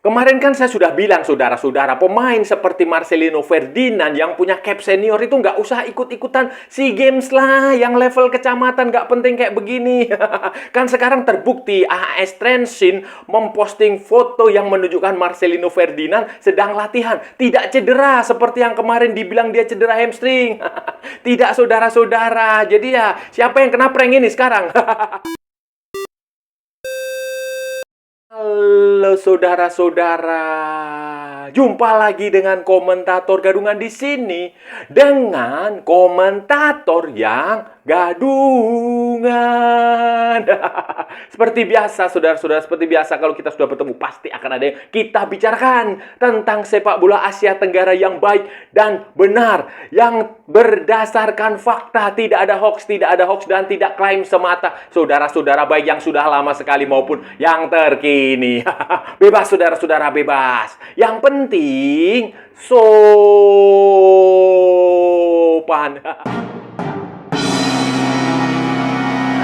Kemarin kan saya sudah bilang, saudara-saudara, pemain seperti Marcelino Ferdinand yang punya cap senior itu nggak usah ikut-ikutan SEA Games lah, yang level kecamatan nggak penting kayak begini. Kan sekarang terbukti AS Trensin memposting foto yang menunjukkan Marcelino Ferdinand sedang latihan, tidak cedera seperti yang kemarin dibilang dia cedera hamstring. Tidak, saudara-saudara. Jadi ya, siapa yang kena prank ini sekarang? Halo saudara-saudara, jumpa lagi dengan komentator gadungan di sini dengan komentator yang gadungan. Seperti biasa, saudara-saudara, seperti biasa kalau kita sudah bertemu pasti akan ada yang kita bicarakan tentang sepak bola Asia Tenggara yang baik dan benar, yang berdasarkan fakta, tidak ada hoax dan tidak klaim semata. Saudara-saudara, baik yang sudah lama sekali maupun yang terkini. Bebas saudara-saudara, bebas. Yang penting sopan.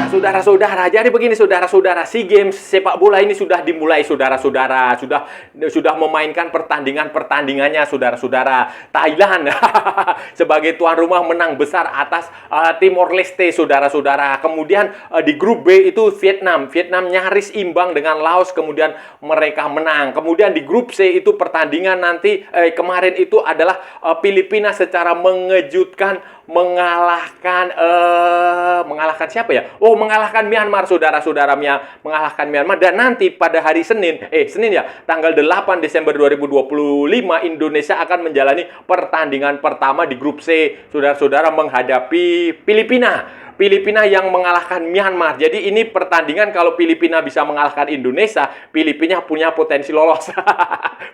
Saudara-saudara, jadi begini saudara-saudara, SEA Games sepak bola ini sudah dimulai saudara-saudara, sudah memainkan pertandingannya saudara-saudara. Thailand sebagai tuan rumah menang besar atas Timor Leste saudara-saudara. Kemudian di grup B itu Vietnam nyaris imbang dengan Laos, kemudian mereka menang. Kemudian di grup C itu pertandingan nanti kemarin itu adalah Filipina secara mengejutkan mengalahkan siapa ya? Oh, mengalahkan Myanmar saudara-saudara, mengalahkan Myanmar. Dan nanti pada hari Senin ya, tanggal 8 Desember 2025 Indonesia akan menjalani pertandingan pertama di grup C saudara-saudara menghadapi Filipina yang mengalahkan Myanmar. Jadi ini pertandingan kalau Filipina bisa mengalahkan Indonesia, Filipina punya potensi lolos.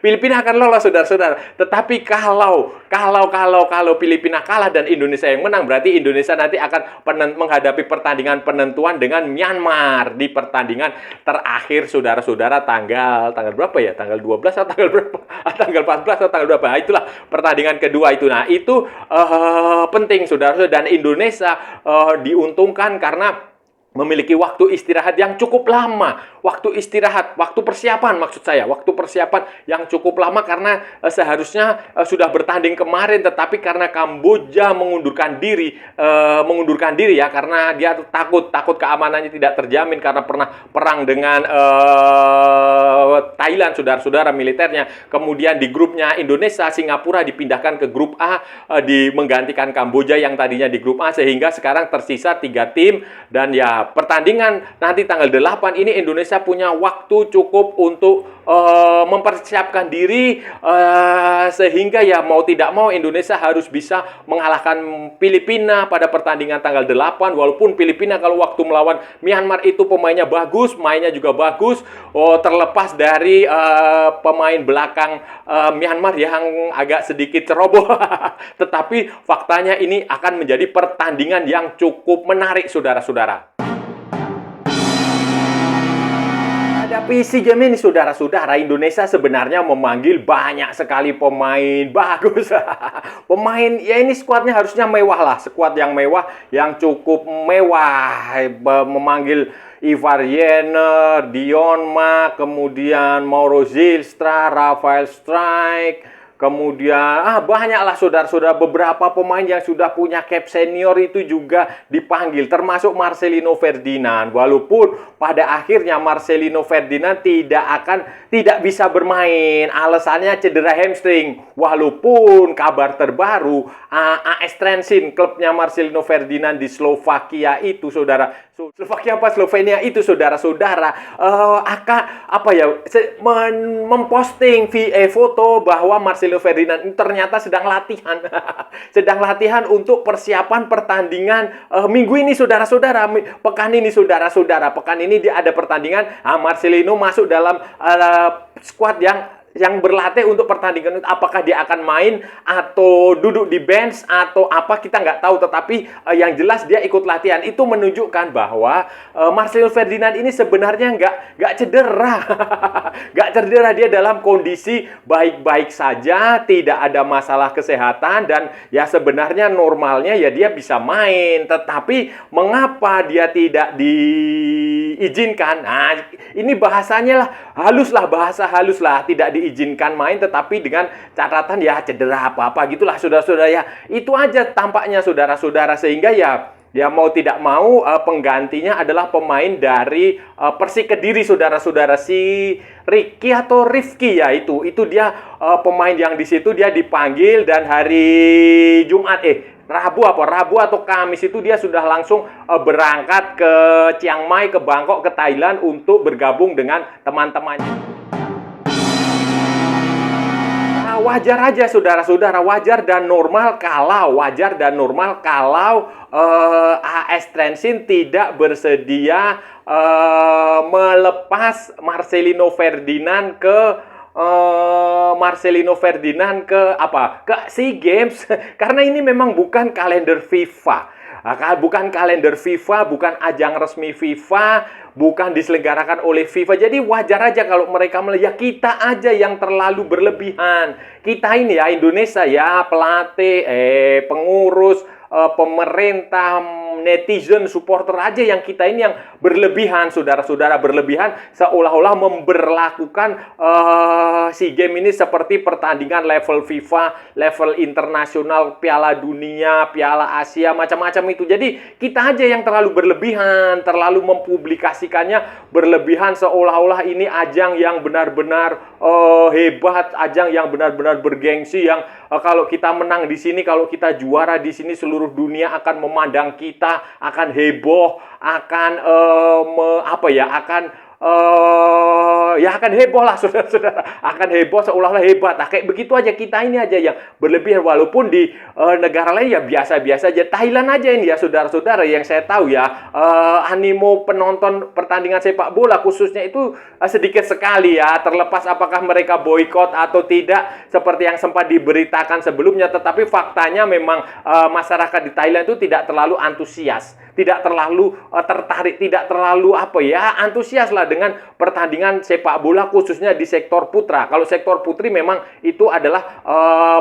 Filipina akan lolos saudara-saudara. Tetapi kalau Filipina kalah dan Indonesia yang menang, berarti Indonesia nanti akan menghadapi pertandingan penentuan dengan Myanmar di pertandingan terakhir saudara-saudara tanggal berapa ya? Tanggal 12 atau tanggal berapa? Tanggal 14 atau tanggal berapa? Nah, itulah pertandingan kedua itu. Nah, itu penting saudara-saudara, dan Indonesia diuntungkan karena memiliki waktu istirahat yang cukup lama. Waktu persiapan yang cukup lama karena seharusnya sudah bertanding kemarin, tetapi karena Kamboja mengundurkan diri ya, karena dia takut keamanannya tidak terjamin karena pernah perang dengan Thailand saudara-saudara, militernya. Kemudian di grupnya Indonesia, Singapura dipindahkan ke grup A, menggantikan Kamboja yang tadinya di grup A, sehingga sekarang tersisa 3 tim. Dan ya, pertandingan nanti tanggal 8 ini Indonesia punya waktu cukup untuk mempersiapkan diri, sehingga ya mau tidak mau Indonesia harus bisa mengalahkan Filipina pada pertandingan tanggal 8. Walaupun Filipina kalau waktu melawan Myanmar itu pemainnya bagus, mainnya juga bagus, terlepas dari pemain belakang Myanmar yang agak sedikit ceroboh. Tetapi faktanya ini akan menjadi pertandingan yang cukup menarik saudara-saudara. Hadapi SEA Games ini saudara-saudara, Indonesia sebenarnya memanggil banyak sekali pemain bagus. Pemain, ya ini skuadnya harusnya mewah lah, skuad yang mewah, yang cukup mewah. Memanggil Ivar Jenner, Dion Ma, kemudian Mauro Zylstra, Rafael Strijk, kemudian banyaklah saudara-saudara, beberapa pemain yang sudah punya cap senior itu juga dipanggil, termasuk Marcelino Ferdinand. Walaupun pada akhirnya Marcelino Ferdinand tidak bisa bermain, alasannya cedera hamstring. Walaupun kabar terbaru AS Trensin, klubnya Marcelino Ferdinand di Slovakia itu Slovenia itu saudara-saudara, memposting foto bahwa Marcelino Ferdinand ini ternyata sedang latihan. Sedang latihan untuk persiapan pertandingan minggu ini saudara-saudara, pekan ini saudara-saudara. Pekan ini dia ada pertandingan, Marcelino masuk dalam skuad yang yang berlatih untuk pertandingan itu. Apakah dia akan main atau duduk di bench atau apa kita nggak tahu, tetapi yang jelas dia ikut latihan. Itu menunjukkan bahwa Marcelo Ferdinand ini sebenarnya nggak cedera. Nggak cedera, dia dalam kondisi baik-baik saja, tidak ada masalah kesehatan, dan ya sebenarnya normalnya ya dia bisa main. Tetapi mengapa dia tidak diizinkan? Nah, ini bahasanya lah halus lah, bahasa halus lah, tidak diizinkan main tetapi dengan catatan ya cedera apa-apa gitulah saudara-saudara ya. Itu aja tampaknya saudara-saudara, sehingga ya mau tidak mau penggantinya adalah pemain dari Persik Kediri saudara-saudara, si Ricky atau Rifki ya, itu dia pemain yang di situ dia dipanggil, dan hari Jumat Rabu atau Kamis itu dia sudah langsung berangkat ke Chiang Mai, ke Bangkok, ke Thailand untuk bergabung dengan teman-temannya. Wajar aja saudara-saudara, wajar dan normal kalau AS Trensin tidak bersedia melepas Marcelino Ferdinand ke SEA Games karena ini memang bukan kalender FIFA. Bukan kalender FIFA, bukan ajang resmi FIFA, bukan diselenggarakan oleh FIFA. Jadi wajar aja kalau mereka melihat kita aja yang terlalu berlebihan. Kita ini ya Indonesia ya, pelatih, pengurus, pemerintah, netizen, supporter aja yang kita ini yang berlebihan, saudara-saudara, berlebihan seolah-olah memberlakukan SEA Games ini seperti pertandingan level FIFA, level internasional, Piala Dunia, Piala Asia, macam-macam itu. Jadi kita aja yang terlalu berlebihan, terlalu mempublikasikannya berlebihan seolah-olah ini ajang yang benar-benar hebat, ajang yang benar-benar bergengsi, yang kalau kita menang di sini, kalau kita juara di sini, seluruh dunia akan memandang kita, akan heboh, akan akan heboh lah saudara-saudara, akan heboh seolah-olah hebat. Nah, kayak begitu aja kita ini aja yang berlebihan, walaupun di negara lain ya biasa-biasa aja. Thailand aja ini ya saudara-saudara, yang saya tahu ya animo penonton pertandingan sepak bola khususnya itu sedikit sekali ya, terlepas apakah mereka boykot atau tidak seperti yang sempat diberitakan sebelumnya. Tetapi faktanya memang masyarakat di Thailand itu tidak terlalu antusias, tidak terlalu tertarik, tidak terlalu antusias lah dengan pertandingan sepak bola khususnya di sektor putra. Kalau sektor putri memang itu adalah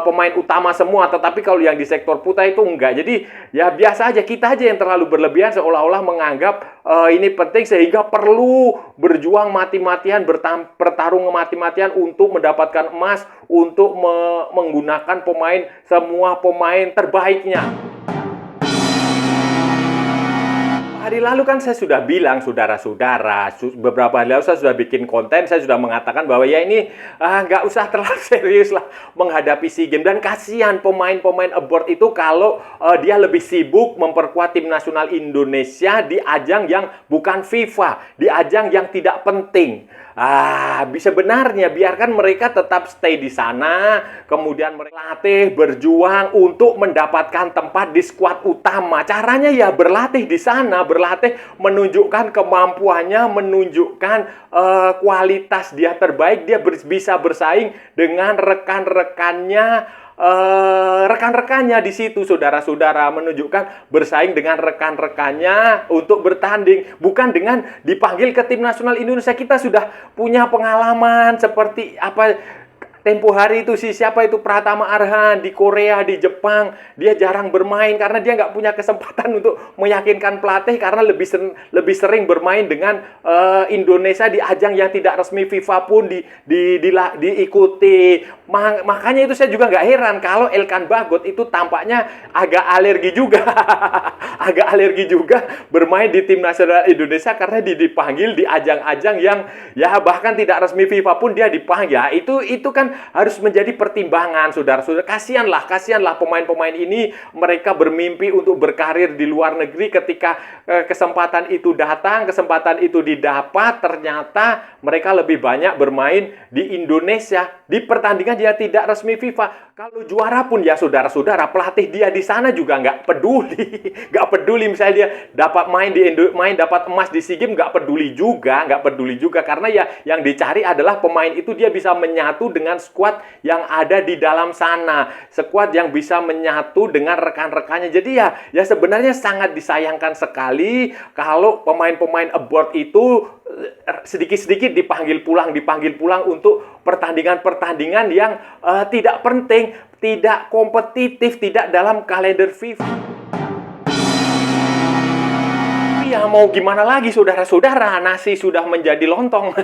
pemain utama semua, tetapi kalau yang di sektor putra itu enggak. Jadi ya biasa aja, kita aja yang terlalu berlebihan seolah-olah menganggap ini penting sehingga perlu berjuang mati-matian, bertarung mati-matian untuk mendapatkan emas, untuk menggunakan semua pemain terbaiknya. Hari lalu kan saya sudah bilang saudara-saudara, beberapa hari lalu saya sudah bikin konten, saya sudah mengatakan bahwa ya ini nggak usah terlalu serius lah menghadapi SEA Games, dan kasihan pemain-pemain abroad itu kalau dia lebih sibuk memperkuat tim nasional Indonesia di ajang yang bukan FIFA, di ajang yang tidak penting. Sebenarnya biarkan mereka tetap stay di sana, kemudian mereka latih, berjuang untuk mendapatkan tempat di skuad utama. Caranya ya berlatih di sana, berlatih menunjukkan kemampuannya, menunjukkan kualitas dia terbaik, dia bisa bersaing dengan rekan-rekannya di situ, saudara-saudara, menunjukkan bersaing dengan rekan-rekannya untuk bertanding, bukan dengan dipanggil ke tim nasional Indonesia. Kita sudah punya pengalaman seperti tempo hari itu siapa itu Pratama Arhan di Korea, di Jepang, dia jarang bermain karena dia nggak punya kesempatan untuk meyakinkan pelatih karena lebih sering bermain dengan Indonesia di ajang yang tidak resmi FIFA pun diikuti. Makanya itu saya juga nggak heran kalau Elkan Bagot itu tampaknya agak alergi juga, bermain di tim nasional Indonesia karena dipanggil di ajang-ajang yang ya bahkan tidak resmi FIFA pun dia dipanggil. Itu kan kan harus menjadi pertimbangan, saudara-saudara. Kasihanlah pemain-pemain ini, mereka bermimpi untuk berkarir di luar negeri. Ketika kesempatan itu datang, kesempatan itu didapat, ternyata mereka lebih banyak bermain di Indonesia, di pertandingan dia tidak resmi FIFA. Kalau juara pun ya saudara-saudara, pelatih dia di sana juga nggak peduli. Nggak peduli misalnya dia dapat dapat emas di SEA Games, nggak peduli juga. Karena ya yang dicari adalah pemain itu dia bisa menyatu dengan skuad yang ada di dalam sana. Skuad yang bisa menyatu dengan rekan-rekannya. Jadi ya sebenarnya sangat disayangkan sekali kalau pemain-pemain abroad itu sedikit-sedikit dipanggil pulang untuk pertandingan-pertandingan yang tidak penting, tidak kompetitif, tidak dalam kalender FIFA. Ya mau gimana lagi saudara-saudara, nasi sudah menjadi lontong.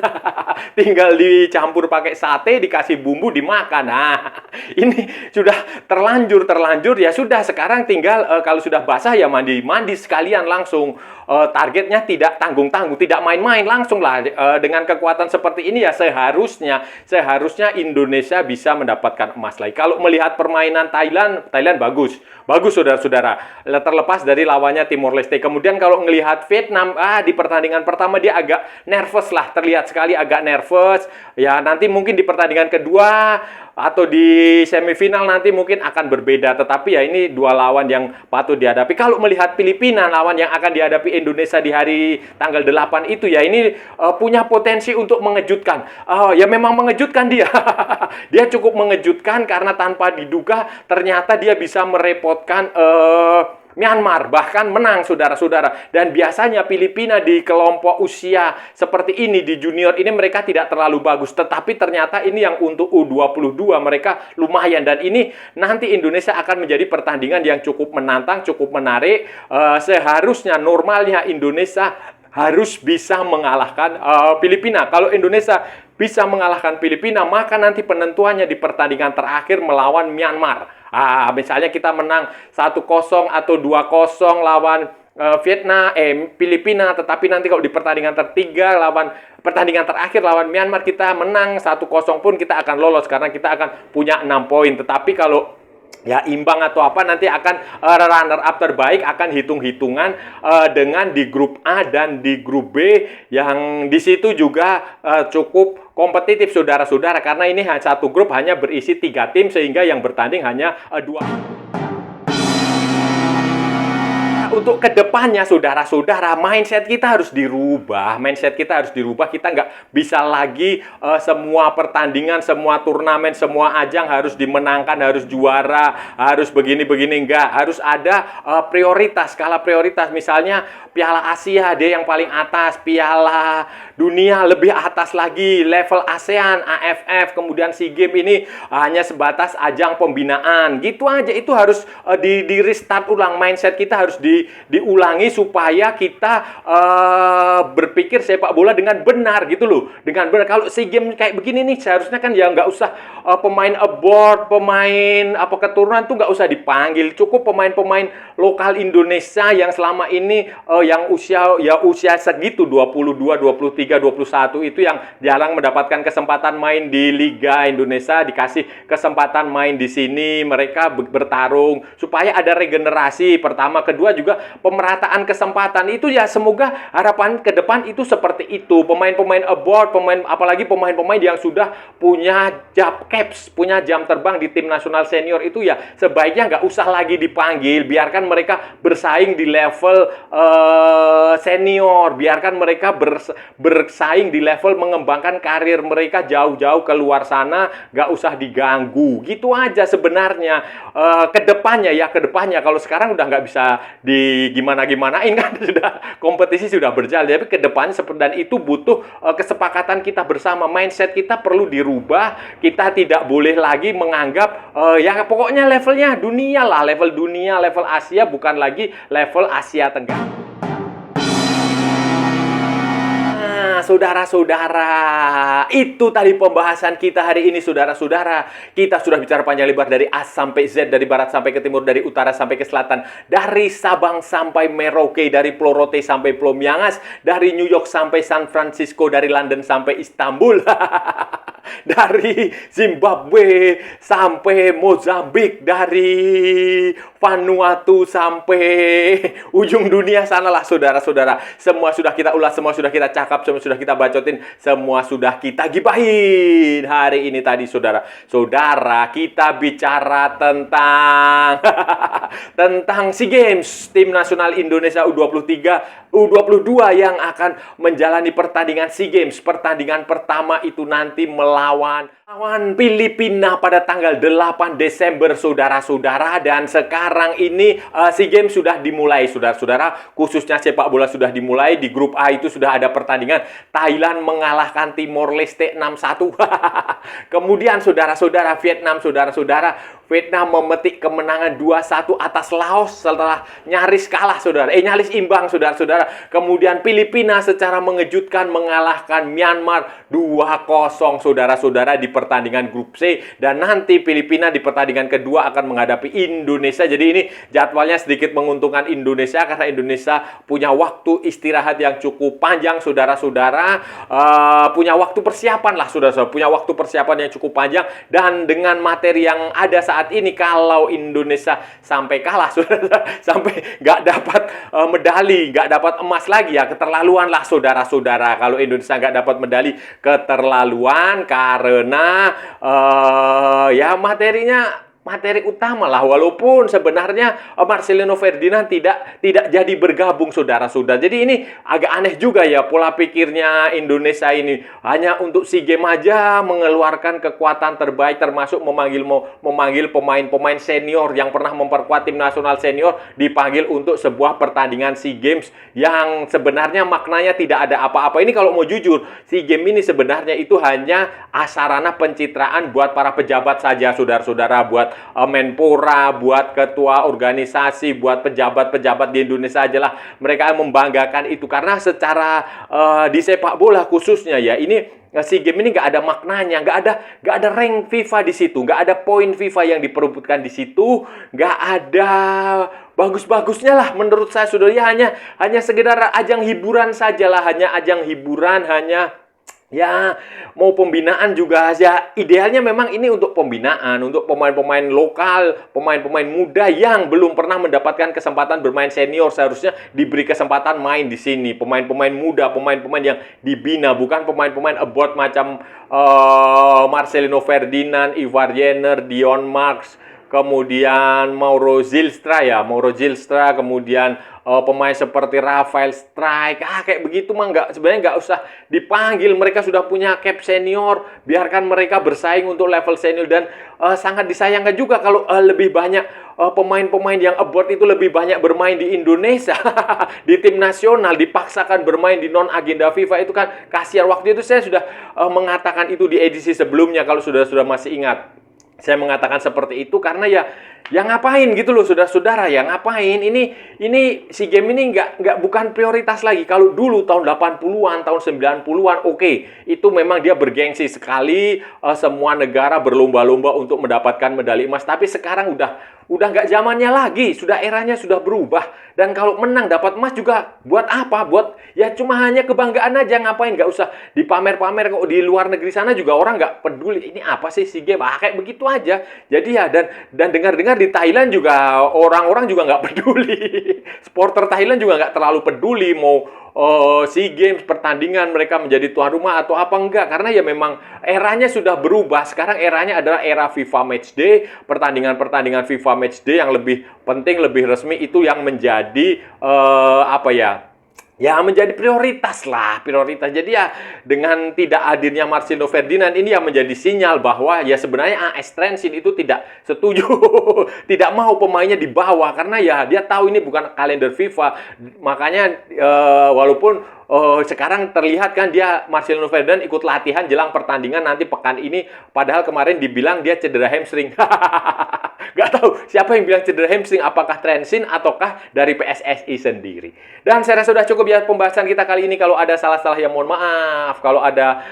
Tinggal dicampur pakai sate, dikasih bumbu, dimakan. Nah, ini sudah terlanjur ya sudah, sekarang tinggal kalau sudah basah ya mandi sekalian langsung. Targetnya tidak tanggung-tanggung, tidak main-main, langsung lah. Dengan kekuatan seperti ini ya seharusnya Indonesia bisa mendapatkan emas lagi. Kalau melihat permainan Thailand bagus saudara-saudara. Terlepas dari lawannya Timor Leste. Kemudian kalau melihat Vietnam, di pertandingan pertama dia agak nervous lah, terlihat sekali agak nervous. Ya nanti mungkin di pertandingan kedua atau di semifinal nanti mungkin akan berbeda. Tetapi ya ini dua lawan yang patut dihadapi. Kalau melihat Filipina, lawan yang akan dihadapi Indonesia di hari tanggal 8 itu ya ini punya potensi untuk mengejutkan. Ya memang mengejutkan dia. Dia cukup mengejutkan karena tanpa diduga ternyata dia bisa merepotkan Myanmar, bahkan menang saudara-saudara. Dan biasanya Filipina di kelompok usia seperti ini, di junior ini mereka tidak terlalu bagus. Tetapi ternyata ini yang untuk U22 mereka lumayan. Dan ini nanti Indonesia akan menjadi pertandingan yang cukup menantang, cukup menarik. Seharusnya normalnya Indonesia harus bisa mengalahkan Filipina. Kalau Indonesia bisa mengalahkan Filipina, maka nanti penentuannya di pertandingan terakhir melawan Myanmar. Misalnya kita menang 1-0 atau 2-0 lawan Filipina, tetapi nanti kalau di pertandingan pertandingan terakhir lawan Myanmar kita menang 1-0 pun kita akan lolos karena kita akan punya 6 poin. Tetapi kalau ya imbang atau apa nanti akan runner up terbaik akan hitung-hitungan dengan di grup A dan di grup B yang di situ juga cukup kompetitif saudara-saudara, karena ini satu grup hanya berisi 3 tim sehingga yang bertanding hanya 2. Untuk kedepannya saudara-saudara, mindset kita harus dirubah. Kita nggak bisa lagi semua pertandingan, semua turnamen, semua ajang harus dimenangkan, harus juara, harus begini-begini. Enggak, harus ada prioritas, skala prioritas. Misalnya Piala Asia dia yang paling atas, Piala Dunia lebih atas lagi, level ASEAN, AFF, kemudian SEA Games ini hanya sebatas ajang pembinaan. Gitu aja, itu harus di restart ulang. Mindset kita harus diulangi supaya kita berpikir sepak bola dengan benar gitu loh. Dengan benar. Kalau SEA Games kayak begini nih, seharusnya kan ya nggak usah pemain abroad, pemain keturunan tuh nggak usah dipanggil. Cukup pemain-pemain lokal Indonesia yang selama ini yang usia segitu 22, 23, 21 itu yang jarang mendapatkan kesempatan main di Liga Indonesia, dikasih kesempatan main di sini, mereka bertarung supaya ada regenerasi pertama, kedua juga pemerataan kesempatan itu ya, semoga harapan ke depan itu seperti itu. Pemain-pemain abroad, apalagi pemain-pemain yang sudah punya punya jam terbang di tim nasional senior itu ya sebaiknya nggak usah lagi dipanggil, biarkan mereka bersaing di level senior, biarkan mereka bersaing di level mengembangkan karir mereka jauh-jauh ke luar sana, nggak usah diganggu. Gitu aja sebenarnya. Kedepannya kalau sekarang udah nggak bisa gimana-gimanain kan, sudah kompetisi sudah berjalan, tapi kedepannya dan itu butuh kesepakatan kita bersama. Mindset kita perlu dirubah. Kita tidak boleh lagi menganggap ya pokoknya levelnya dunia lah, level dunia, level Asia, bukan lagi level Asia Tenggara. saudara-saudara, itu tadi pembahasan kita hari ini, saudara-saudara. Kita sudah bicara panjang lebar dari A sampai Z, dari barat sampai ke timur, dari utara sampai ke selatan, dari Sabang sampai Merauke, dari Pulau Rote sampai Pulau Miangas, dari New York sampai San Francisco, dari London sampai Istanbul. Dari Zimbabwe sampai Mozambik, dari Vanuatu sampai ujung dunia sanalah, saudara-saudara. Semua sudah kita ulas, semua sudah kita cakap, semua sudah kita bacotin, semua sudah kita gibahin hari ini tadi, saudara. Saudara, kita bicara tentang tentang SEA Games, tim nasional Indonesia U23, U22 yang akan menjalani pertandingan SEA Games. Pertandingan pertama itu nanti melawan Filipina pada tanggal 8 Desember, saudara-saudara. Dan sekarang ini SEA Games sudah dimulai, saudara-saudara. Khususnya sepak bola sudah dimulai. Di grup A itu sudah ada pertandingan. Thailand mengalahkan Timor Leste 6-1. Kemudian saudara-saudara, Vietnam, saudara-saudara, Vietnam memetik kemenangan 2-1 atas Laos setelah nyaris kalah, saudara. Nyaris imbang, saudara-saudara. Kemudian Filipina secara mengejutkan mengalahkan Myanmar 2-0, saudara-saudara, di pertandingan grup C. Dan nanti Filipina di pertandingan kedua akan menghadapi Indonesia. Jadi ini jadwalnya sedikit menguntungkan Indonesia karena Indonesia punya waktu istirahat yang cukup panjang, saudara-saudara. Punya waktu persiapan lah, saudara-saudara. Punya waktu persiapan yang cukup panjang. Dan dengan materi yang ada saat ini, kalau Indonesia sampai kalah, saudara, sampai nggak dapat medali, nggak dapat emas lagi, ya keterlaluan lah, saudara-saudara. Kalau Indonesia nggak dapat medali, keterlaluan, karena ya materi utama lah. Walaupun sebenarnya Marcelino Ferdinand tidak jadi bergabung, saudara-saudara. Jadi ini agak aneh juga ya pola pikirnya Indonesia ini. Hanya untuk SEA Games aja mengeluarkan kekuatan terbaik, termasuk memanggil pemain-pemain senior yang pernah memperkuat tim nasional senior, dipanggil untuk sebuah pertandingan SEA Games yang sebenarnya maknanya tidak ada apa-apa. Ini kalau mau jujur, SEA Games ini sebenarnya itu hanya sarana pencitraan buat para pejabat saja, saudara-saudara, buat Menpora, buat ketua organisasi, buat pejabat-pejabat di Indonesia aja lah. Mereka membanggakan itu karena secara di sepak bola khususnya ya, ini SEA Games ini nggak ada maknanya, nggak ada rank FIFA di situ, nggak ada poin FIFA yang diperebutkan di situ, nggak ada bagus-bagusnya lah menurut saya, saudara. Ya hanya sekedar ajang hiburan sajalah, hanya ajang hiburan, hanya ya, mau pembinaan juga ya. Idealnya memang ini untuk pembinaan, untuk pemain-pemain lokal, pemain-pemain muda yang belum pernah mendapatkan kesempatan bermain senior, seharusnya diberi kesempatan main di sini. Pemain-pemain muda, pemain-pemain yang dibina, bukan pemain-pemain abroad macam Marcelino Ferdinand, Ivar Jenner, Dion Marks, kemudian Mauro Zylstra, kemudian pemain seperti Rafael Strijk, kayak begitu mah sebenarnya nggak usah dipanggil. Mereka sudah punya cap senior, biarkan mereka bersaing untuk level senior. Dan sangat disayangkan juga kalau lebih banyak pemain-pemain yang abroad itu lebih banyak bermain di Indonesia, di tim nasional, dipaksakan bermain di non-agenda FIFA. Itu kan kasihan. Waktu itu saya sudah mengatakan itu di edisi sebelumnya, kalau sudah masih ingat. Saya mengatakan seperti itu karena ya ngapain gitu loh, saudara-saudara, ya ngapain. Ini SEA Games ini bukan prioritas lagi. Kalau dulu tahun 80-an, tahun 90-an, oke, itu memang dia bergengsi sekali, semua negara berlomba-lomba untuk mendapatkan medali emas. Tapi sekarang udah nggak zamannya lagi, sudah eranya sudah berubah. Dan kalau menang dapat emas juga buat apa? Buat ya cuma hanya kebanggaan aja, ngapain? Nggak usah dipamer-pamer. Kok di luar negeri sana juga orang nggak peduli. Ini apa sih SEA Games? Kayak begitu aja. Jadi ya, dan dengar-dengar di Thailand juga orang-orang juga nggak peduli. Supporter Thailand juga nggak terlalu peduli mau SEA Games pertandingan mereka menjadi tuan rumah atau apa, enggak. Karena ya memang eranya sudah berubah. Sekarang eranya adalah era FIFA Matchday, pertandingan-pertandingan FIFA Matchday yang lebih penting, lebih resmi, itu yang menjadi menjadi prioritas. Jadi ya dengan tidak hadirnya Marcelino Ferdinand ini yang menjadi sinyal bahwa ya sebenarnya AS Trensin itu tidak setuju, tidak mau pemainnya dibawa karena ya dia tahu ini bukan kalender FIFA. Makanya walaupun sekarang terlihat kan dia Marcelino Ferdinand ikut latihan jelang pertandingan nanti pekan ini, padahal kemarin dibilang dia cedera hamstring. Nggak tahu siapa yang bilang cedera hamstring, apakah Trensin ataukah dari PSSI sendiri. Dan saya rasa sudah cukup ya pembahasan kita kali ini. Kalau ada salah-salah ya mohon maaf. Kalau ada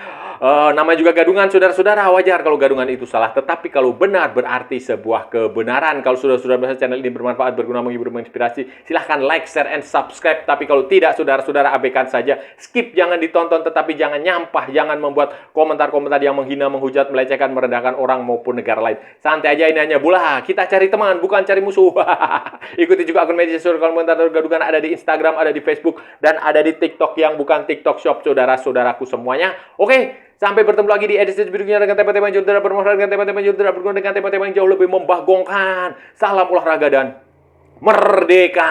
namanya juga gadungan, saudara-saudara, wajar kalau gadungan itu salah. Tetapi kalau benar berarti sebuah kebenaran. Kalau saudara-saudara merasa channel ini bermanfaat, berguna, menghibur, menginspirasi, silahkan like, share, and subscribe. Tapi kalau tidak, saudara-saudara abaikan saja. Skip, jangan ditonton, tetapi jangan nyampah. Jangan membuat komentar-komentar yang menghina, menghujat, melecehkan, merendahkan orang maupun negara lain. Santai aja, ini hanya bola. Kita cari teman, bukan cari musuh. Ikuti juga akun media sosial komentator gadungan, ada di Instagram, ada di Facebook, dan ada di TikTok yang bukan TikTok Shop, saudara-saudaraku semuanya. Oke. Sampai bertemu lagi di edisi berikutnya dengan tema-tema yang jauh tidak bermanfaat, dengan tema-tema yang jauh tidak berguna, dengan tema-tema yang jauh lebih membagongkan. Salam olahraga dan merdeka!